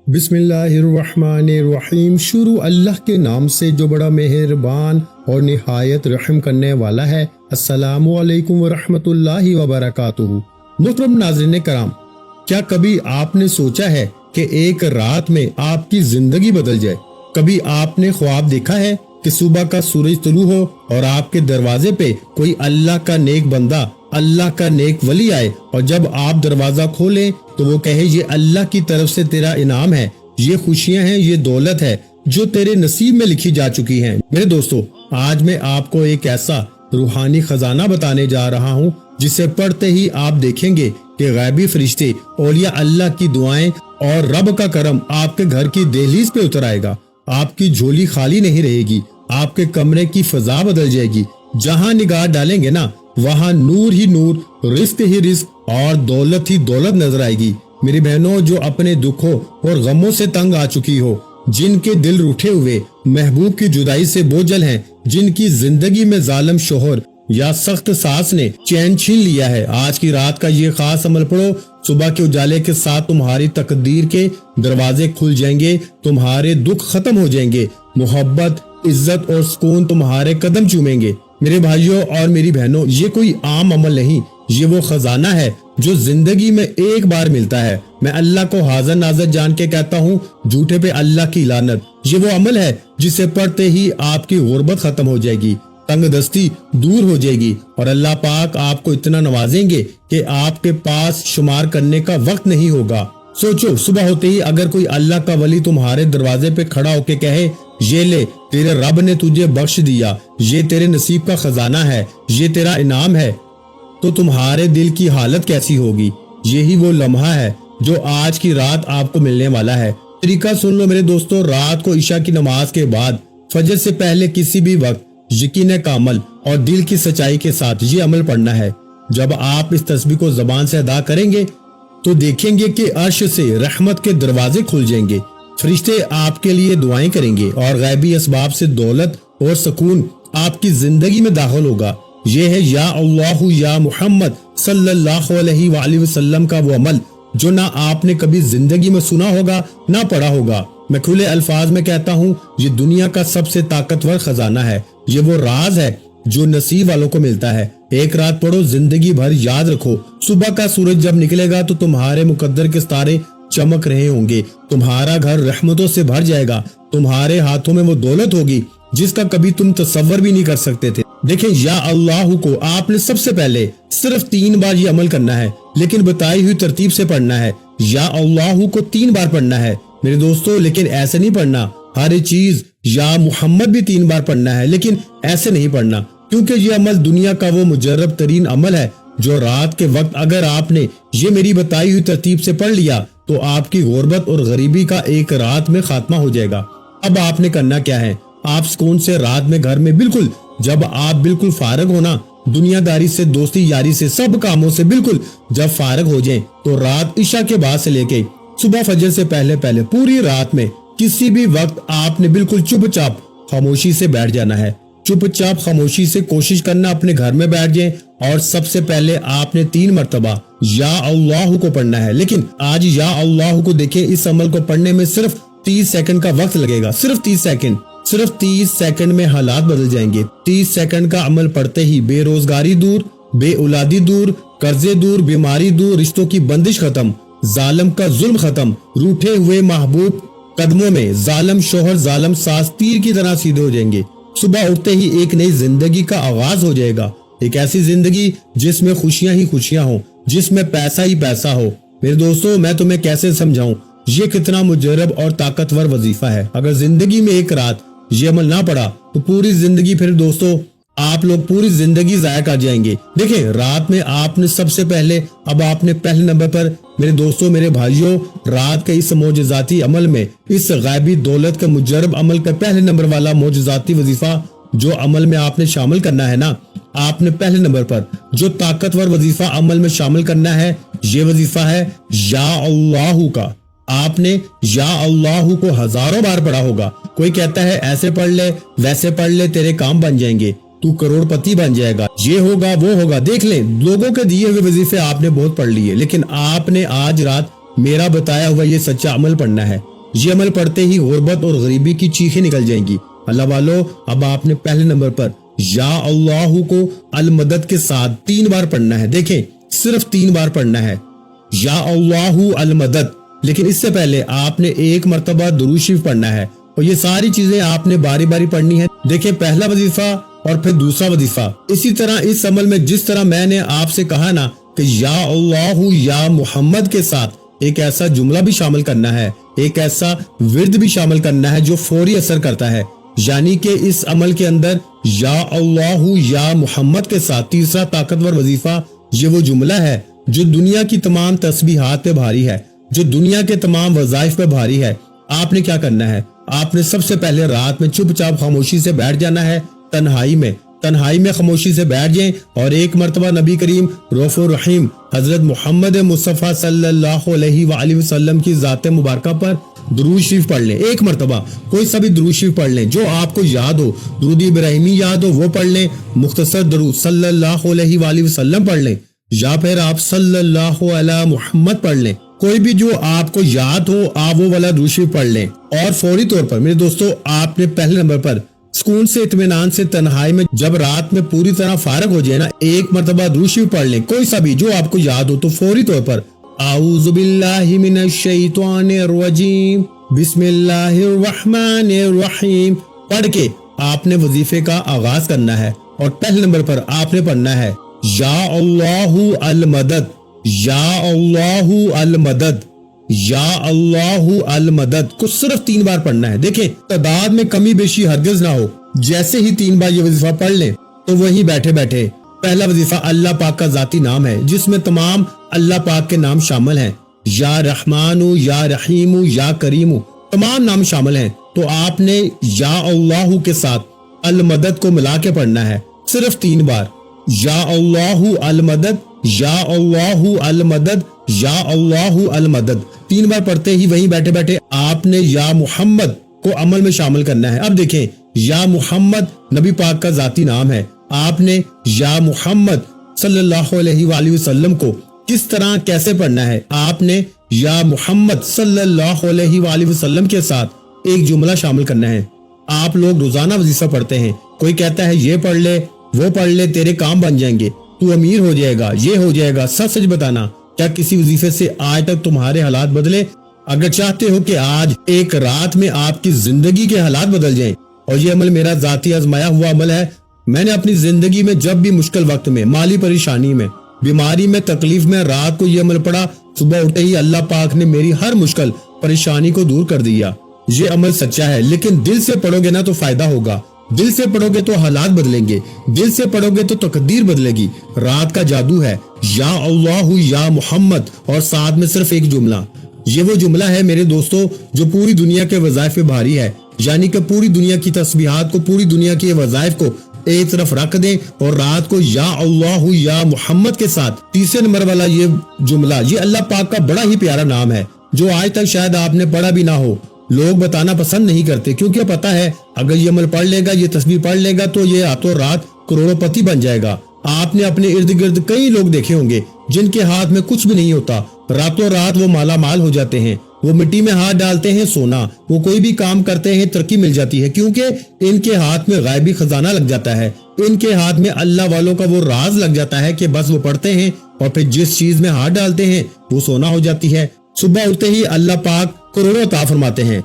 بسم اللہ الرحمن الرحیم۔ شروع اللہ کے نام سے جو بڑا مہربان اور نہایت رحم کرنے والا ہے۔ السلام علیکم ورحمۃ اللہ وبرکاتہ۔ محترم ناظرین کرام، کیا کبھی آپ نے سوچا ہے کہ ایک رات میں آپ کی زندگی بدل جائے؟ کبھی آپ نے خواب دیکھا ہے کہ صبح کا سورج طلوع ہو اور آپ کے دروازے پہ کوئی اللہ کا نیک بندہ، اللہ کا نیک ولی آئے، اور جب آپ دروازہ کھولیں تو وہ کہے یہ اللہ کی طرف سے تیرا انعام ہے، یہ خوشیاں ہیں، یہ دولت ہے جو تیرے نصیب میں لکھی جا چکی ہیں۔ میرے دوستو، آج میں آپ کو ایک ایسا روحانی خزانہ بتانے جا رہا ہوں جسے پڑھتے ہی آپ دیکھیں گے کہ غیبی فرشتے، اولیاء اللہ کی دعائیں اور رب کا کرم آپ کے گھر کی دہلیز پہ اتر آئے گا۔ آپ کی جھولی خالی نہیں رہے گی، آپ کے کمرے کی فضا بدل جائے گی۔ جہاں نگاہ ڈالیں گے نا، وہاں نور ہی نور، رزق ہی رزق اور دولت ہی دولت نظر آئے گی۔ میری بہنوں، جو اپنے دکھوں اور غموں سے تنگ آ چکی ہو، جن کے دل روٹھے ہوئے محبوب کی جدائی سے بوجھل ہیں، جن کی زندگی میں ظالم شوہر یا سخت ساس نے چین چھین لیا ہے، آج کی رات کا یہ خاص عمل پڑھو۔ صبح کے اجالے کے ساتھ تمہاری تقدیر کے دروازے کھل جائیں گے، تمہارے دکھ ختم ہو جائیں گے، محبت، عزت اور سکون تمہارے قدم چومیں گے۔ میرے بھائیوں اور میری بہنوں، یہ کوئی عام عمل نہیں، یہ وہ خزانہ ہے جو زندگی میں ایک بار ملتا ہے۔ میں اللہ کو حاضر ناظر جان کے کہتا ہوں، جھوٹے پہ اللہ کی لعنت۔ یہ وہ عمل ہے جسے پڑھتے ہی آپ کی غربت ختم ہو جائے گی، تنگ دستی دور ہو جائے گی، اور اللہ پاک آپ کو اتنا نوازیں گے کہ آپ کے پاس شمار کرنے کا وقت نہیں ہوگا۔ سوچو، صبح ہوتے ہی اگر کوئی اللہ کا ولی تمہارے دروازے پہ کھڑا ہو کے کہے، یہ لے، تیرے رب نے تجھے بخش دیا، یہ تیرے نصیب کا خزانہ ہے، یہ تیرا انعام ہے، تو تمہارے دل کی حالت کیسی ہوگی؟ یہی وہ لمحہ ہے جو آج کی رات آپ کو ملنے والا ہے۔ طریقہ سن لو میرے دوستو، رات کو عشاء کی نماز کے بعد فجر سے پہلے کسی بھی وقت یقین کامل اور دل کی سچائی کے ساتھ یہ عمل پڑھنا ہے۔ جب آپ اس تسبیح کو زبان سے ادا کریں گے تو دیکھیں گے کہ عرش سے رحمت کے دروازے کھل جائیں گے، فرشتے آپ کے لیے دعائیں کریں گے، اور غیبی اسباب سے دولت اور سکون آپ کی زندگی میں داخل ہوگا۔ یہ ہے یا اللہ یا محمد صلی اللہ علیہ وآلہ وسلم کا وہ عمل جو نہ آپ نے کبھی زندگی میں سنا ہوگا نہ پڑھا ہوگا۔ میں کھلے الفاظ میں کہتا ہوں، یہ دنیا کا سب سے طاقتور خزانہ ہے، یہ وہ راز ہے جو نصیب والوں کو ملتا ہے۔ ایک رات پڑھو، زندگی بھر یاد رکھو، صبح کا سورج جب نکلے گا تو تمہارے مقدر کے ستارے چمک رہے ہوں گے، تمہارا گھر رحمتوں سے بھر جائے گا، تمہارے ہاتھوں میں وہ دولت ہوگی جس کا کبھی تم تصور بھی نہیں کر سکتے تھے۔ دیکھیں، یا اللہ کو آپ نے سب سے پہلے صرف 3 بار یہ عمل کرنا ہے، لیکن بتائی ہوئی ترتیب سے پڑھنا ہے۔ یا اللہ کو 3 بار پڑھنا ہے میرے دوستو، لیکن ایسے نہیں پڑھنا۔ ہر چیز یا محمد بھی 3 بار پڑھنا ہے، لیکن ایسے نہیں پڑھنا، کیونکہ یہ عمل دنیا کا وہ مجرب ترین عمل ہے جو رات کے وقت اگر آپ نے یہ میری بتائی ہوئی ترتیب سے پڑھ لیا تو آپ کی غربت اور غریبی کا ایک رات میں خاتمہ ہو جائے گا۔ اب آپ نے کرنا کیا ہے؟ آپ سکون سے رات میں گھر میں بالکل جب آپ بالکل فارغ ہونا، دنیا داری سے، دوستی یاری سے، سب کاموں سے بالکل جب فارغ ہو جائیں تو رات عشاء کے بعد سے لے کے صبح فجر سے پہلے پوری رات میں کسی بھی وقت آپ نے بالکل چپ چاپ خاموشی سے بیٹھ جانا ہے۔ چپ چاپ خاموشی سے کوشش کرنا اپنے گھر میں بیٹھ جائیں، اور سب سے پہلے آپ نے 3 مرتبہ یا اللہ کو پڑھنا ہے۔ لیکن آج یا اللہ کو دیکھیں، اس عمل کو پڑھنے میں صرف 30 سیکنڈ کا وقت لگے گا، صرف 30 سیکنڈ۔ صرف 30 سیکنڈ میں حالات بدل جائیں گے۔ 30 سیکنڈ کا عمل پڑھتے ہی بے روزگاری دور، بے اولادی دور، قرضے دور، بیماری دور، رشتوں کی بندش ختم، ظالم کا ظلم ختم، روٹھے ہوئے محبوب قدموں میں ظالم شوہر، ظالم ساس تیر کی طرح سیدھے ہو جائیں گے۔ صبح اٹھتے ہی ایک نئی زندگی کا آغاز ہو جائے گا، ایک ایسی زندگی جس میں خوشیاں ہی خوشیاں ہوں، جس میں پیسہ ہی پیسہ ہو۔ میرے دوستو، میں تمہیں کیسے سمجھاؤں یہ کتنا مجرب اور طاقتور وظیفہ ہے۔ اگر زندگی میں ایک رات یہ عمل نہ پڑا تو پوری زندگی، پھر دوستو آپ لوگ پوری زندگی ضائع کر جائیں گے۔ دیکھیں، رات میں آپ نے سب سے پہلے، اب آپ نے پہلے نمبر پر میرے دوستو، میرے بھائیوں، رات کے اس معجزاتی عمل میں، اس غیبی دولت کے مجرب عمل کا پہلے نمبر والا معجزاتی وظیفہ جو عمل میں آپ نے شامل کرنا ہے نا، آپ نے پہلے نمبر پر جو طاقتور وظیفہ عمل میں شامل کرنا ہے، یہ وظیفہ ہے یا اللہ کا۔ آپ نے یا اللہ کو ہزاروں بار پڑھا ہوگا۔ کوئی کہتا ہے ایسے پڑھ لے، ویسے پڑھ لے، تیرے کام بن جائیں گے، تو کروڑ پتی بن جائے گا، یہ ہوگا وہ ہوگا۔ دیکھ لیں، لوگوں کے دیے ہوئے وظیفے آپ نے بہت پڑھ لیے، لیکن آپ نے آج رات میرا بتایا ہوا یہ سچا عمل پڑھنا ہے۔ یہ عمل پڑھتے ہی غربت اور غریبی کی چیخیں نکل جائیں گی۔ اللہ والو، اب آپ نے پہلے نمبر پر یا اللہ کو المدد کے ساتھ 3 بار پڑھنا ہے۔ دیکھیں، صرف 3 بار پڑھنا ہے، یا اللہ المدد۔ لیکن اس سے پہلے آپ نے 1 مرتبہ درود شریف پڑھنا ہے، اور یہ ساری چیزیں آپ نے باری باری پڑھنی ہے۔ دیکھیں، پہلا وظیفہ اور پھر دوسرا وظیفہ، اسی طرح اس عمل میں جس طرح میں نے آپ سے کہا نا کہ یا اللہ یا محمد کے ساتھ ایک ایسا جملہ بھی شامل کرنا ہے، ایک ایسا ورد بھی شامل کرنا ہے جو فوری اثر کرتا ہے، یعنی کہ اس عمل کے اندر یا اللہ یا محمد کے ساتھ تیسرا طاقتور وظیفہ یہ وہ جملہ ہے جو دنیا کی تمام تسبیحات پہ بھاری ہے، جو دنیا کے تمام وظائف پہ بھاری ہے۔ آپ نے کیا کرنا ہے؟ آپ نے سب سے پہلے رات میں چپ چاپ خاموشی سے بیٹھ جانا ہے، تنہائی میں خاموشی سے بیٹھ جائیں، اور 1 مرتبہ نبی کریم رؤوف الرحیم حضرت محمد مصطفیٰ صلی اللہ علیہ وآلہ وسلم کی ذات مبارکہ پر درود شریف پڑھ لیں۔ 1 مرتبہ کوئی سا بھی درود شریف پڑھ لیں جو آپ کو یاد ہو، درود ابراہیمی یاد ہو وہ پڑھ لیں، مختصر درود صلی اللہ علیہ وآلہ وسلم پڑھ لیں، یا پھر آپ صلی اللہ علیہ محمد پڑھ لیں، کوئی بھی جو آپ کو یاد ہو آپ وہ والا درود شریف پڑھ لیں۔ اور فوری طور پر میرے دوستو، آپ نے پہلے نمبر پر سکون سے اطمینان سے تنہائی میں جب رات میں پوری طرح فارغ ہو جائے نا، 1 مرتبہ درود شریف پڑھ لیں، کوئی سا بھی جو آپ کو یاد ہو، تو فوری طور پر اعوذ باللہ من الشیطان الرجیم بسم اللہ الرحمن الرحیم پڑھ کے آپ نے وظیفے کا آغاز کرنا ہے، اور پہلے نمبر پر آپ نے پڑھنا ہے یا اللہ المدد، یا اللہ المدد، یا اللہ المدد کو صرف 3 بار پڑھنا ہے۔ دیکھیں، تعداد میں کمی بیشی ہرگز نہ ہو، جیسے ہی 3 بار یہ وظیفہ پڑھ لیں تو وہیں بیٹھے بیٹھے پہلا وظیفہ اللہ پاک کا ذاتی نام ہے جس میں تمام اللہ پاک کے نام شامل ہیں، یا رحمان، یا رحیم، یا کریم، تمام نام شامل ہیں، تو آپ نے یا اللہ کے ساتھ المدد کو ملا کے پڑھنا ہے صرف 3 بار، یا اللہ المدد، یا اللہ المدد، یا اللہ المدد۔ 3 بار پڑھتے ہی وہیں بیٹھے بیٹھے آپ نے یا محمد کو عمل میں شامل کرنا ہے۔ اب دیکھیں، یا محمد نبی پاک کا ذاتی نام ہے، آپ نے یا محمد صلی اللہ علیہ وآلہ وسلم کو کس طرح کیسے پڑھنا ہے؟ آپ نے یا محمد صلی اللہ علیہ وآلہ وسلم کے ساتھ ایک جملہ شامل کرنا ہے۔ آپ لوگ روزانہ وظیفہ پڑھتے ہیں، کوئی کہتا ہے یہ پڑھ لے، وہ پڑھ لے، تیرے کام بن جائیں گے، تو امیر ہو جائے گا، یہ ہو جائے گا۔ سچ بتانا، کیا کسی وظیفے سے آج تک تمہارے حالات بدلے؟ اگر چاہتے ہو کہ آج ایک رات میں آپ کی زندگی کے حالات بدل جائیں، اور یہ عمل میرا ذاتی آزمایا ہوا عمل ہے، میں نے اپنی زندگی میں جب بھی مشکل وقت میں، مالی پریشانی میں، بیماری میں، تکلیف میں رات کو یہ عمل پڑھا، صبح اٹھے ہی اللہ پاک نے میری ہر مشکل پریشانی کو دور کر دیا۔ یہ عمل سچا ہے، لیکن دل سے پڑھو گے نا تو فائدہ ہوگا، دل سے پڑھو گے تو حالات بدلیں گے، دل سے پڑھو گے تو تقدیر بدلے گی۔ رات کا جادو ہے یا اللہ یا محمد، اور ساتھ میں صرف ایک جملہ۔ یہ وہ جملہ ہے میرے دوستو جو پوری دنیا کے وظائف پہ بھاری ہے، یعنی کہ پوری دنیا کی تسبیحات کو، پوری دنیا کے وظائف کو ایک طرف رکھ دیں، اور رات کو یا اللہ یا محمد کے ساتھ تیسرے نمبر والا یہ جملہ، یہ اللہ پاک کا بڑا ہی پیارا نام ہے جو آج تک شاید آپ نے پڑھا بھی نہ ہو، لوگ بتانا پسند نہیں کرتے، کیونکہ پتا ہے اگر یہ عمل پڑھ لے گا، یہ تسبیح پڑھ لے گا تو یہ راتوں رات کروڑوں پتی بن جائے گا۔ آپ نے اپنے ارد گرد کئی لوگ دیکھے ہوں گے جن کے ہاتھ میں کچھ بھی نہیں ہوتا، راتوں رات وہ مالا مال ہو جاتے ہیں، وہ مٹی میں ہاتھ ڈالتے ہیں سونا، وہ کوئی بھی کام کرتے ہیں ترقی مل جاتی ہے، کیونکہ ان کے ہاتھ میں غیبی خزانہ لگ جاتا ہے، ان کے ہاتھ میں اللہ والوں کا وہ راز لگ جاتا ہے کہ بس وہ پڑھتے ہیں اور پھر جس چیز میں ہاتھ ڈالتے ہیں وہ سونا ہو جاتی ہے۔ صبح اٹھتے ہی اللہ پاک کروڑوں عطا فرماتے ہیں۔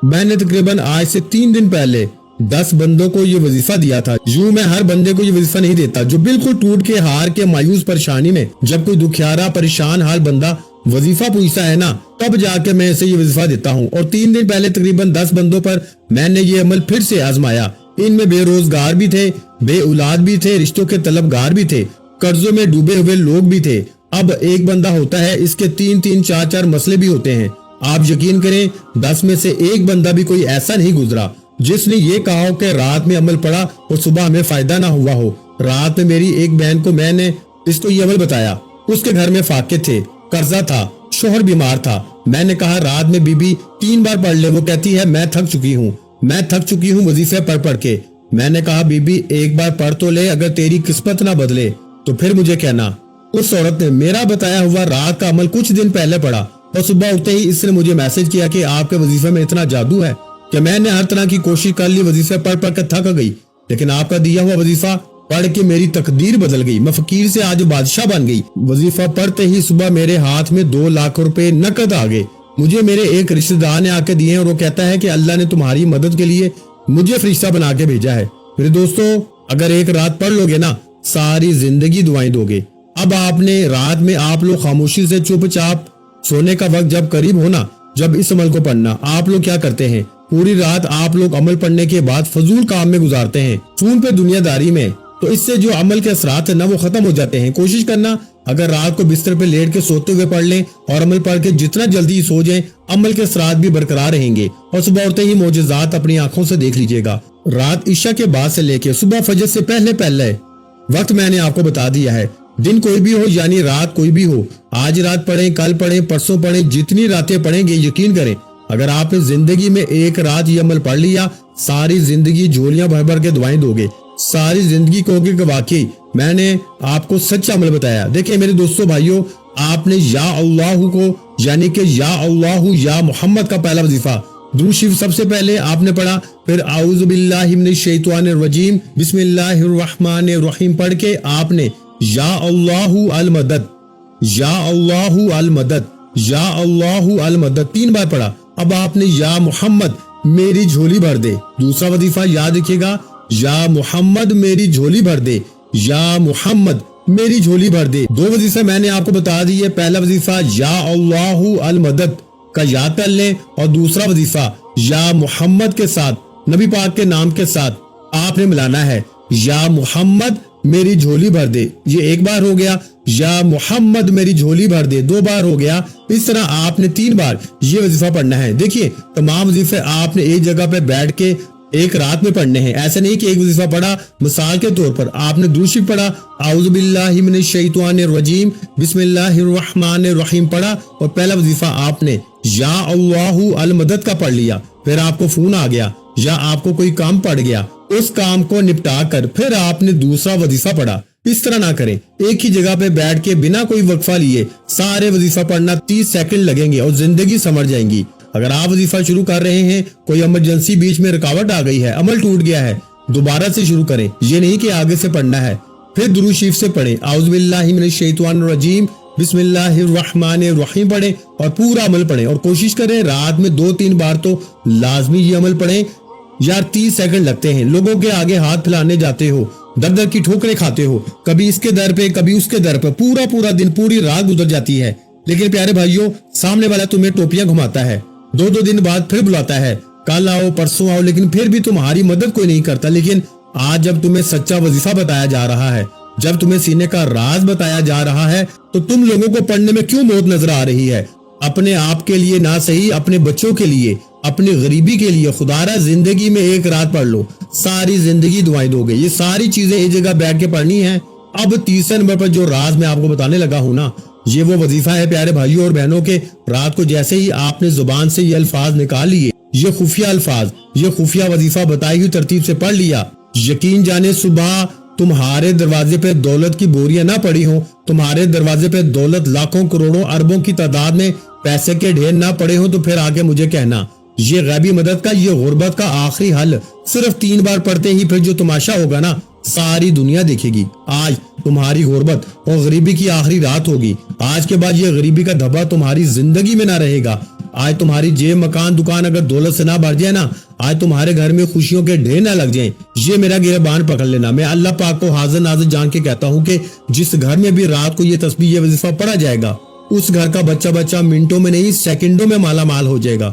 میں نے تقریباً آج سے 3 دن پہلے 10 بندوں کو یہ وظیفہ دیا تھا۔ یوں میں ہر بندے کو یہ وظیفہ نہیں دیتا، جو بالکل ٹوٹ کے ہار کے مایوس پریشانی میں، جب کوئی دکھیارا پریشان حال بندہ وظیفہ پوچھتا ہے نا، تب جا کے میں اسے یہ وظیفہ دیتا ہوں۔ اور 3 دن پہلے تقریباً 10 بندوں پر میں نے یہ عمل پھر سے آزمایا۔ ان میں بے روزگار بھی تھے، بے اولاد بھی تھے، رشتوں کے طلبگار بھی تھے، قرضوں میں ڈوبے ہوئے لوگ بھی تھے۔ اب ایک بندہ ہوتا ہے، اس کے 3-3 4-4 مسئلے بھی ہوتے ہیں۔ آپ یقین کریں 10 میں سے ایک بندہ بھی کوئی ایسا نہیں گزرا جس نے یہ کہا ہو کہ رات میں عمل پڑا اور صبح ہمیں فائدہ نہ ہوا ہو۔ رات میں میری ایک بہن کو میں نے اس کو یہ عمل بتایا، اس کے گھر میں فاقے تھے، قرضہ تھا، شوہر بیمار تھا۔ میں نے کہا رات میں بی بی 3 بار پڑھ لے، وہ کہتی ہے میں تھک چکی ہوں وظیفے پڑھ کے۔ میں نے کہا بی بی ایک بار پڑھ تو لے، اگر تیری قسمت نہ بدلے تو پھر مجھے کہنا۔ اس عورت نے میرا بتایا ہوا رات کا عمل کچھ دن پہلے پڑھا اور صبح اٹھتے ہی اس نے مجھے میسج کیا کہ آپ کے وظیفے میں اتنا جادو ہے کہ میں نے ہر طرح کی کوشش کر لی، وظیفے پڑھ پڑھ کر تھک گئی، لیکن آپ کا دیا ہوا وظیفہ پڑھ کے میری تقدیر بدل گئی، میں فقیر سے آج بادشاہ بن گئی۔ وظیفہ پڑھتے ہی صبح میرے ہاتھ میں 2 لاکھ روپے نقد آ گئے، مجھے میرے ایک رشتہ دار نے آ کے دیے اور وہ کہتا ہے کہ اللہ نے تمہاری مدد کے لیے مجھے فرشتہ بنا کے بھیجا ہے۔ میرے دوستو، اگر ایک رات پڑھ لو گے نا، ساری زندگی دعائیں دو گے۔ اب آپ نے رات میں آپ لوگ خاموشی سے چپ چاپ سونے کا وقت جب قریب ہونا، جب اس عمل کو پڑھنا، آپ لوگ کیا کرتے ہیں؟ پوری رات آپ لوگ عمل پڑھنے کے بعد فضول کام میں گزارتے ہیں، فون پہ دنیا داری میں، تو اس سے جو عمل کے اثرات ہیں نا وہ ختم ہو جاتے ہیں۔ کوشش کرنا اگر رات کو بستر پہ لیٹ کے سوتے ہوئے پڑھ لیں اور عمل پڑھ کے جتنا جلدی سو جائیں، عمل کے اثرات بھی برقرار رہیں گے اور صبح اٹھتے ہی معجزات اپنی آنکھوں سے دیکھ لیجئے گا۔ رات عشاء کے بعد سے لے کے صبح فجر سے پہلے وقت میں نے آپ کو بتا دیا ہے، دن کوئی بھی ہو یعنی رات کوئی بھی ہو، آج رات پڑھیں، کل پڑھیں، پرسوں پڑھیں، جتنی راتیں پڑھیں گے، یقین کریں اگر آپ نے زندگی میں ایک رات یہ عمل پڑھ لیا، ساری زندگی جھولیاں بھر بھر کے دعائیں دو گے، ساری زندگی کہوگے کہ واقعی میں نے آپ کو سچا عمل بتایا۔ دیکھیں میرے دوستو بھائیو، آپ نے یا اللہ کو یعنی کہ یا اللہ یا محمد کا پہلا وظیفہ درود شریف سب سے پہلے آپ نے پڑھا، پھر اعوذ باللہ من الشیطان الرجیم بسم اللہ الرحمن الرحیم پڑھ کے آپ نے یا اللہ المدد، یا اللہ المدد، یا اللہ المدد 3 بار پڑھا۔ اب آپ نے یا محمد میری جھولی بھر دے، دوسرا وظیفہ یاد رکھیے گا، یا محمد میری جھولی بھر دے، یا محمد میری جھولی بھر دے۔ 2 وظیفے میں نے آپ کو بتا دیے، پہلا وظیفہ یا اللہ المدد کا یاد کر لیں اور دوسرا وظیفہ یا محمد کے ساتھ نبی پاک کے نام کے ساتھ آپ نے ملانا ہے، یا محمد میری جھولی بھر دے، یہ 1 بار ہو گیا، یا محمد میری جھولی بھر دے 2 بار ہو گیا، اس طرح آپ نے 3 بار یہ وظیفہ پڑھنا ہے۔ دیکھیے تمام وظیفے آپ نے ایک جگہ پہ بیٹھ کے ایک رات میں پڑھنے ہیں، ایسا نہیں کہ ایک وظیفہ پڑھا، مثال کے طور پر آپ نے درود شریف پڑھا، اعوذ باللہ من الشیطان الرجیم بسم اللہ الرحمن الرحیم پڑھا اور پہلا وظیفہ آپ نے یا اللہ المدد کا پڑھ لیا، پھر آپ کو فون آ گیا یا آپ کو کوئی کام پڑ گیا، اس کام کو نپٹا کر پھر آپ نے دوسرا وظیفہ پڑھا۔ اس طرح نہ کریں، ایک ہی جگہ پہ بیٹھ کے بنا کوئی وقفہ لیے سارے وظیفہ پڑھنا 30 سیکنڈ لگیں گے اور زندگی سمجھ جائیں گی۔ اگر آپ وظیفہ شروع کر رہے ہیں، کوئی ایمرجنسی بیچ میں رکاوٹ آ گئی ہے، عمل ٹوٹ گیا ہے، دوبارہ سے شروع کریں، یہ نہیں کہ آگے سے پڑھنا ہے، پھر درود شریف سے پڑھیں، اعوذ باللہ من الشیطان الرجیم بسم اللہ الرحمن الرحیم پڑھیں اور پورا عمل پڑھیں اور کوشش کریں رات میں 2-3 بار تو لازمی یہ عمل پڑھیں۔ یار 30 سیکنڈ لگتے ہیں، لوگوں کے آگے ہاتھ پھیلانے جاتے ہو، در در کی ٹھوکریں کھاتے ہو، کبھی اس کے در پہ کبھی اس کے در پہ، پورا دن پوری رات گزر جاتی ہے، لیکن پیارے بھائیوں سامنے والا تمہیں ٹوپیاں گھماتا ہے، 2 دن بعد پھر بلاتا ہے، کل آؤ پرسوں آؤ، لیکن پھر بھی تمہاری مدد کوئی نہیں کرتا۔ لیکن آج جب تمہیں سچا وظیفہ بتایا جا رہا ہے، جب تمہیں سینے کا راز بتایا جا رہا ہے، تو تم لوگوں کو پڑھنے میں کیوں موت نظر آ رہی ہے؟ اپنے آپ کے لیے نہ صحیح، اپنے بچوں کے لیے، اپنی غریبی کے لیے خدا را زندگی میں ایک رات پڑھ لو، ساری زندگی دعائیں دو گے۔ یہ ساری چیزیں ایک جگہ بیٹھ کے پڑھنی ہیں۔ اب تیسرے نمبر پر جو راز میں آپ کو بتانے لگا ہوں نا، یہ وہ وظیفہ ہے پیارے بھائیوں اور بہنوں کے، رات کو جیسے ہی آپ نے زبان سے یہ الفاظ نکال لیے، یہ خفیہ الفاظ، یہ خفیہ وظیفہ بتائی ہوئی ترتیب سے پڑھ لیا، یقین جانے صبح تمہارے دروازے پہ دولت کی بوریاں نہ پڑی ہوں، تمہارے دروازے پہ دولت لاکھوں کروڑوں اربوں کی تعداد میں پیسے کے ڈھیر نہ پڑے ہوں، تو پھر آگے مجھے کہنا یہ غیبی مدد کا، یہ غربت کا آخری حل صرف 3 بار پڑھتے ہی پھر جو تماشا ہوگا نا ساری دنیا دیکھے گی۔ آج تمہاری غربت اور غریبی کی آخری رات ہوگی، آج کے بعد یہ غریبی کا دھبا تمہاری زندگی میں نہ رہے گا۔ آج تمہاری جیب مکان دکان اگر دولت سے نہ بھر جائے نا، آج تمہارے گھر میں خوشیوں کے ڈھیر نہ لگ جائیں، یہ میرا گربان پکڑ لینا۔ میں اللہ پاک کو حاضر ناظر جان کے کہتا ہوں کہ جس گھر میں بھی رات کو یہ تسبیح یہ وظیفہ پڑھا جائے گا، اس گھر کا بچہ منٹوں میں نہیں سیکنڈوں میں مالا مال ہو جائے گا۔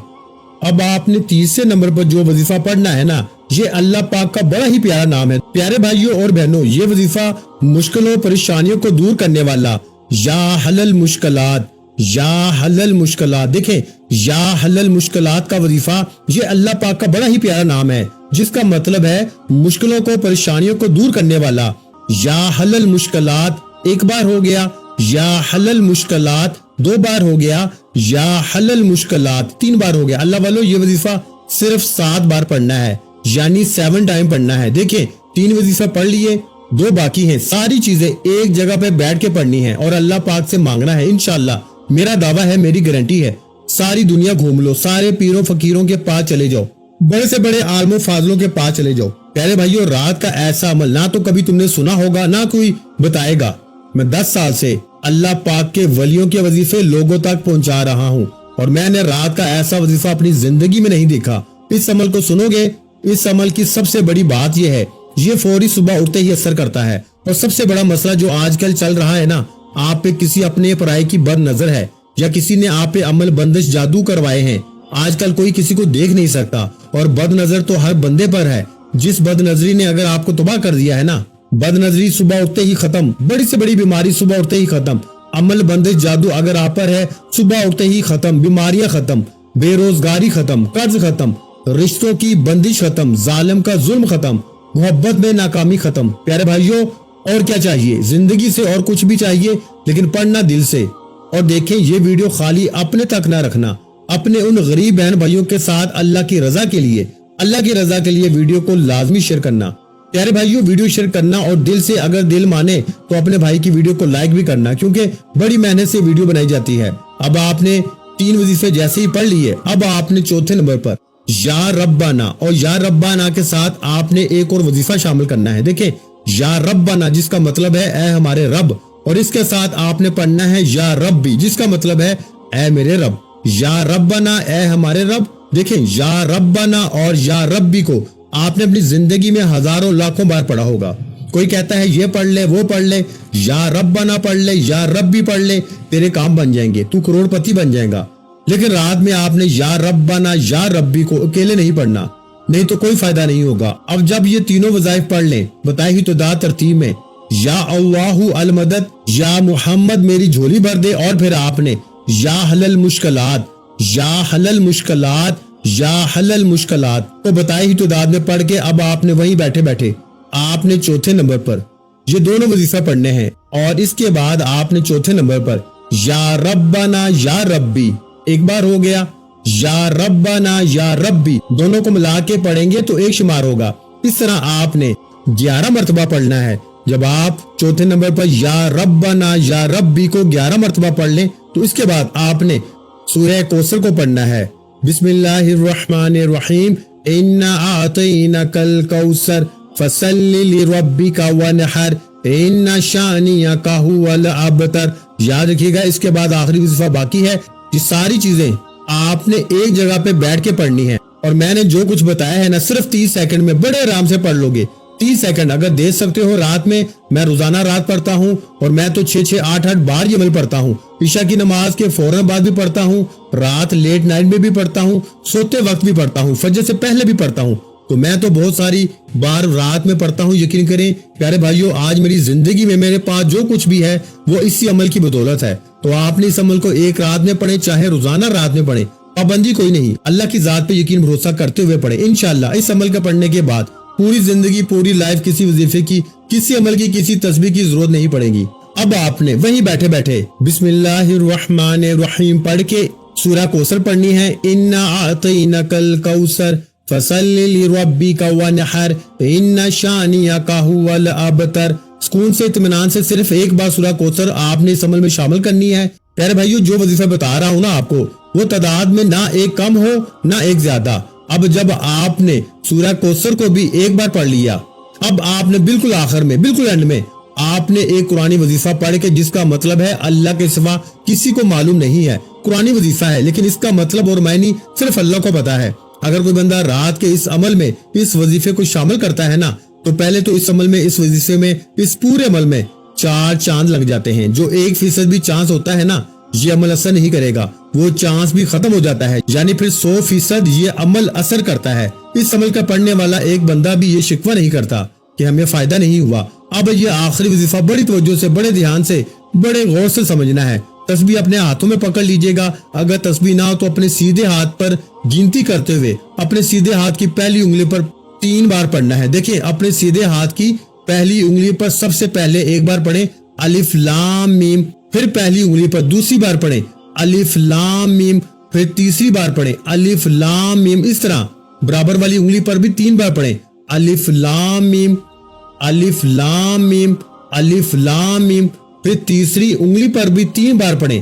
اب آپ نے تیسرے نمبر پر جو وظیفہ پڑھنا ہے نا، یہ اللہ پاک کا بڑا ہی پیارا نام ہے۔ پیارے بھائیوں اور بہنوں، یہ وظیفہ مشکلوں پریشانیوں کو دور کرنے والا، یا حل المشکلات، یا حل المشکلات، دیکھیں یا حل المشکلات کا وظیفہ یہ اللہ پاک کا بڑا ہی پیارا نام ہے، جس کا مطلب ہے مشکلوں کو پریشانیوں کو دور کرنے والا۔ یا حل المشکلات 1 بار ہو گیا، یا حل المشکلات 2 بار ہو گیا، یا حل المشکلات 3 بار ہو گیا۔ اللہ والو یہ وظیفہ صرف 7 بار پڑھنا ہے، یعنی 7 ٹائم پڑھنا ہے۔ دیکھیں 3 وظیفہ پڑھ لیے، 2 باقی ہیں، ساری چیزیں ایک جگہ پہ بیٹھ کے پڑھنی ہے اور اللہ پاک سے مانگنا ہے انشاءاللہ میرا دعویٰ ہے, میری گارنٹی ہے, ساری دنیا گھوم لو, سارے پیروں فقیروں کے پاس چلے جاؤ, بڑے سے بڑے عالم و فاضلوں کے پاس چلے جاؤ. پیارے بھائیو, رات کا ایسا عمل نہ تو کبھی تم نے سنا ہوگا, نہ کوئی بتائے گا. میں 10 سال سے اللہ پاک کے ولیوں کے وظیفے لوگوں تک پہنچا رہا ہوں, اور میں نے رات کا ایسا وظیفہ اپنی زندگی میں نہیں دیکھا. اس عمل کو سنو گے, اس عمل کی سب سے بڑی بات یہ ہے, یہ فوری صبح اٹھتے ہی اثر کرتا ہے. اور سب سے بڑا مسئلہ جو آج کل چل رہا ہے نا, آپ پہ کسی اپنے پرائے کی بد نظر ہے, یا کسی نے آپ پہ عمل بندش جادو کروائے ہیں. آج کل کوئی کسی کو دیکھ نہیں سکتا, اور بد نظر تو ہر بندے پر ہے. جس بد نظری نے اگر آپ کو تباہ کر دیا ہے نا, بد نظری صبح اٹھتے ہی ختم, بڑی سے بڑی بیماری صبح اٹھتے ہی ختم, عمل بندش جادو اگر آپ پر ہے صبح اٹھتے ہی ختم, بیماریاں ختم, بے روزگاری ختم, قرض ختم, رشتوں کی بندش ختم, ظالم کا ظلم ختم, محبت میں ناکامی ختم. پیارے بھائیوں, اور کیا چاہیے زندگی سے؟ اور کچھ بھی چاہیے, لیکن پڑھنا دل سے. اور دیکھیں, یہ ویڈیو خالی اپنے تک نہ رکھنا, اپنے ان غریب بہن بھائیوں کے ساتھ اللہ کی رضا کے لیے, اللہ کی رضا کے لیے ویڈیو کو لازمی شیئر کرنا. پیارے بھائیوں, ویڈیو شیئر کرنا, اور دل سے اگر دل مانے تو اپنے بھائی کی ویڈیو کو لائک بھی کرنا, کیونکہ بڑی محنت سے ویڈیو بنائی جاتی ہے. اب آپ نے 3 وظیفے جیسے ہی پڑھ لیے, اب آپ نے چوتھے نمبر پر یا ربنا, اور یا ربنا کے ساتھ آپ نے ایک اور وظیفہ شامل کرنا ہے. دیکھیں, یا ربنا جس کا مطلب ہے اے ہمارے رب, اور اس کے ساتھ آپ نے پڑھنا ہے یا ربی جس کا مطلب ہے اے میرے رب. یا ربنا اے ہمارے رب. دیکھیں, یا ربنا اور یا ربی کو آپ نے اپنی زندگی میں ہزاروں لاکھوں بار پڑھا ہوگا. کوئی کہتا ہے یہ پڑھ لے, وہ پڑھ لے, یا ربنا پڑھ لے, یا ربی پڑھ لے, تیرے کام بن جائیں گے, تو کروڑ پتی بن جائے گا. لیکن رات میں آپ نے یا ربنا یا ربی کو اکیلے نہیں پڑھنا, نہیں تو کوئی فائدہ نہیں ہوگا. اب جب یہ تینوں وظائف پڑھ لیں بتائی ہوئی تعداد ترتیب میں, یا اللہ المدد, یا محمد میری جھولی بھر دے, اور پھر آپ نے یا حلل مشکلات, یا حلل مشکلات, یا حلل مشکلات کو بتائی ہوئی تعداد میں پڑھ کے اب آپ نے وہیں بیٹھے بیٹھے آپ نے چوتھے نمبر پر یہ دونوں وظیفہ پڑھنے ہیں. اور اس کے بعد آپ نے چوتھے نمبر پر یا ربنا یا ربی, ایک بار ہو گیا, یا ربنا یا ربی, دونوں کو ملا کے پڑھیں گے تو ایک شمار ہوگا. اس طرح آپ نے 11 مرتبہ پڑھنا ہے. جب آپ چوتھے نمبر پر یا ربنا یا ربی کو 11 مرتبہ پڑھ لیں تو اس کے بعد آپ نے سورہ کوثر کو پڑھنا ہے. بسم اللہ الرحمن الرحیم, انا اعطیناک الکوثر فصل لربک وانحر ان شانئک هو الابتر. یاد رکھیے گا, اس کے بعد آخری وظیفہ باقی ہے. یہ ساری چیزیں آپ نے ایک جگہ پہ بیٹھ کے پڑھنی ہے, اور میں نے جو کچھ بتایا ہے نا صرف 30 سیکنڈ میں بڑے آرام سے پڑھ لو گے. 30 سیکنڈ اگر دے سکتے ہو رات میں, میں روزانہ رات پڑھتا ہوں, اور میں تو 6-6, 8-8 بار یہ عمل پڑھتا ہوں. عشاء کی نماز کے فوراً بعد بھی پڑھتا ہوں, رات لیٹ نائٹ میں بھی پڑھتا ہوں, سوتے وقت بھی پڑھتا ہوں, فجر سے پہلے بھی پڑھتا ہوں. تو میں تو بہت ساری بار رات میں پڑھتا ہوں. یقین کریں پیارے بھائیوں, آج میری زندگی میں میرے پاس جو کچھ بھی ہے وہ اسی عمل کی بدولت ہے. تو آپ نے اس عمل کو ایک رات میں پڑھیں, چاہے روزانہ رات میں پڑھیں, پابندی کوئی نہیں, اللہ کی ذات پہ یقین بھروسہ کرتے ہوئے پڑھیں. انشاءاللہ اس عمل کا پڑھنے کے بعد پوری زندگی, پوری لائف کسی وظیفے کی, کسی عمل کی, کسی تسبیح کی ضرورت نہیں پڑے گی. اب آپ نے وہیں بیٹھے بیٹھے بسم اللہ الرحمن الرحیم پڑھ کے سورہ کوثر پڑھنی ہے. انا اعطیناک الکوثر فصل لربک وانحر ان شانئک هو الابتر. سکون سے, اطمینان سے صرف ایک بار سورہ کوثر آپ نے اس عمل میں شامل کرنی ہے. پیارے بھائیو, جو وظیفہ بتا رہا ہوں نا آپ کو, وہ تعداد میں نہ ایک کم ہو نہ ایک زیادہ. اب جب آپ نے سورہ کوثر کو بھی ایک بار پڑھ لیا, اب آپ نے بالکل آخر میں, بالکل اینڈ میں آپ نے ایک قرآنی وظیفہ پڑھ کے, جس کا مطلب ہے اللہ کے سوا کسی کو معلوم نہیں ہے. قرآنی وظیفہ ہے لیکن اس کا مطلب اور معنی صرف اللہ کو پتا ہے. اگر کوئی بندہ رات کے اس عمل میں اس وظیفے کو شامل کرتا ہے نا, تو پہلے تو اس عمل میں, اس وظیفے میں, اس پورے عمل میں 4 چاند لگ جاتے ہیں. جو 1% بھی چانس ہوتا ہے نا یہ عمل اثر نہیں کرے گا, وہ چانس بھی ختم ہو جاتا ہے. یعنی پھر 100% یہ عمل اثر کرتا ہے. اس عمل کا پڑھنے والا ایک بندہ بھی یہ شکوہ نہیں کرتا کہ ہمیں فائدہ نہیں ہوا. اب یہ آخری وظیفہ بڑی توجہ سے, بڑے دھیان سے, بڑے غور سے سمجھنا ہے. تسبیح اپنے ہاتھوں میں پکڑ لیجئے گا. اگر تسبیح نہ ہو تو اپنے سیدھے ہاتھ پر گنتی کرتے ہوئے اپنے سیدھے ہاتھ کی پہلی انگلی پر 3 بار پڑھنا ہے. دیکھیں, اپنے سیدھے ہاتھ کی پہلی انگلی پر سب سے پہلے ایک بار پڑھیں الف لام میم, پھر پہلی انگلی پر دوسری بار پڑھیں الف لام میم, پھر تیسری بار پڑھیں الف لام میم. اس طرح برابر والی انگلی پر بھی 3 بار پڑھیں الف لام میم, الف لام میم, الف لام میم. پھر تیسری انگلی پر بھی 3 بار پڑھیں